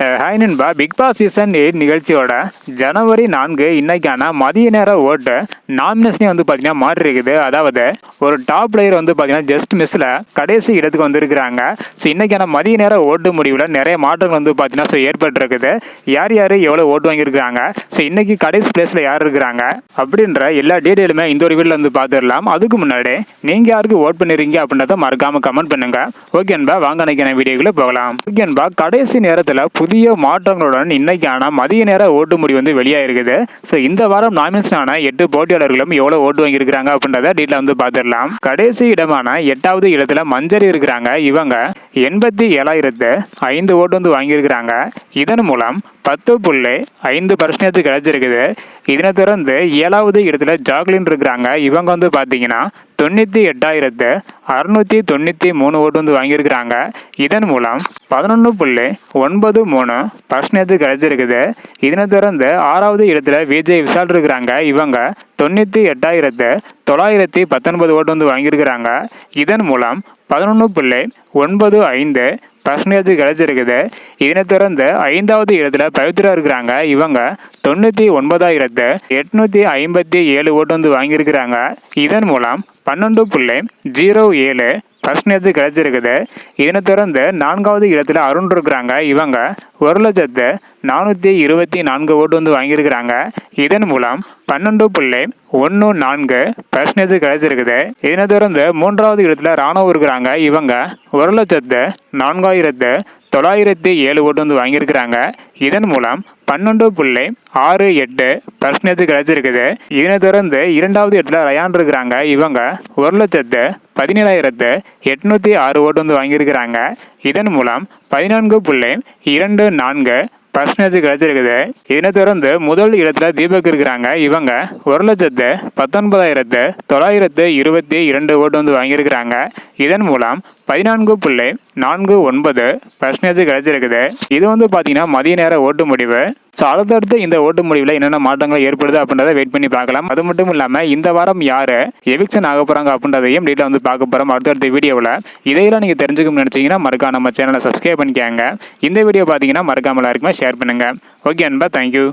Hi நண்பா, big Boss season 8 நிகழ்ச்சியோட ஜனவரி 4 இன்னைக்கான மதிய நேர ஓட்டு நாமினேஷனே பார்த்தீங்கன்னா மாறி இருக்குது. அதாவது ஒரு டாப் பிளேயர் பார்த்தீங்கன்னா ஜஸ்ட் மிஸ்ல கடைசி இடத்துக்கு வந்திருக்கிறாங்க. ஸோ இன்னைக்கான மதிய நேர ஓட்டு முடிவில் நிறைய மாற்றங்கள் பார்த்தீங்கன்னா ஏற்பட்டிருக்குது. யார் யார் எவ்வளோ ஓட்டு வாங்கியிருக்கிறாங்க, ஸோ இன்னைக்கு கடைசி பிளேஸ்ல யார் இருக்கிறாங்க அப்படின்ற எல்லா டீட்டெயிலுமே இந்த ஒரு வீடியோல பார்த்துடலாம். அதுக்கு முன்னாடி நீங்க யாருக்கு ஓட் பண்ணிருக்கீங்க அப்படின்றத மறக்காம கமெண்ட் பண்ணுங்க. ஓகே நண்பா, வாங்க இன்னைக்கான வீடியோக்குள்ள போகலாம். ஓகே நண்பா, கடைசி நேரத்தில் புதிய மாற்றங்களுடன் இன்னைக்கான மதிய நேர ஓட்டு முடிவு வெளியாயிருக்குது. ஸோ இந்த வாரம் நாமினேஷனான 8 போட்டியாளர்களும் எவ்வளவு ஓட்டு வாங்கியிருக்கிறாங்க அப்படின்றத டீட்டெயில் பார்த்துடலாம். கடைசி இடமான 8வது இடத்துல மஞ்சரி இருக்கிறாங்க. இவங்க 87,005 ஓட்டு வாங்கியிருக்கிறாங்க. இதன் மூலம் 10.5% கிடைச்சிருக்குது. இதனை தொடர்ந்து 7வது இடத்துல ஜாக்லின் இருக்கிறாங்க. இவங்க பார்த்தீங்கன்னா 98,693 ஓட்டு வாங்கியிருக்கிறாங்க. இதன் மூலம் 11.93% கிடைச்சிருக்குது. இதனை தொடர்ந்து 6வது இடத்துல விஜய் விஷால் இருக்கிறாங்க. இவங்க 98,919 ஓட்டு வாங்கியிருக்கிறாங்க. இதன் மூலம் 11.95% கிடைச்சிருக்குது. இதனை தொடர்ந்து 5வது இடத்துல பவித்ரா இருக்கிறாங்க. இவங்க 99,857 ஓட்டு வாங்கியிருக்கிறாங்க. இதன் மூலம் 12.07% கிடைச்சிருக்குது. இதனை தொடர்ந்து 4வது இடத்துல அருண் இருக்கிறாங்க. இவங்க 1,04,424 ஓட்டு வாங்கியிருக்கிறாங்க. இதன் மூலம் 12.14% கிடைச்சிருக்குது. இதனை தொடர்ந்து 3வது இடத்துல ராணுவ இருக்கிறாங்க. இவங்க 1,04,907 ஓட்டு வாங்கியிருக்கிறாங்க. இதன் மூலம் 12.68% கிடைச்சிருக்குது. இதனை தொடர்ந்து 2வது இடத்துல ரயான் இருக்கிறாங்க. இவங்க 1,17,806 ஓட்டு வாங்கியிருக்கிறாங்க. இதன் மூலம் 14.24% கிடைச்சிருக்குது. இதனை தொடர்ந்து முதல் இடத்துல தீபக் இருக்கிறாங்க. இவங்க 1,19,922 ஓட்டு வாங்கியிருக்கிறாங்க. இதன் மூலம் 14.49% கிடைச்சிருக்குது. இது பார்த்தீங்கன்னா மதிய நேர ஓட்டு முடிவு. ஸோ அடுத்தடுத்து இந்த ஓட்டு முடிவில் என்னென்ன மாற்றங்கள் ஏற்படுது அப்படின்றத வெயிட் பண்ணி பார்க்கலாம். அது மட்டும் இல்லாமல் இந்த வாரம் யார் எவிக்ஷன் ஆக போகிறாங்க அப்படின்றதையும் டீட்டெயில் பார்க்க போகிறோம் அடுத்தடுத்த வீடியோவில். இதையெல்லாம் நீங்கள் தெரிஞ்சுக்கணும்னு நினச்சிங்கன்னா மறக்காம நம்ம சேனலை சப்ஸ்கிரைப் பண்ணிக்கோங்க. இந்த வீடியோ பார்த்தீங்கன்னா மறக்காம எல்லாருக்குமே ஷேர் பண்ணுங்கள். ஓகே அன்பா, தேங்க்யூ.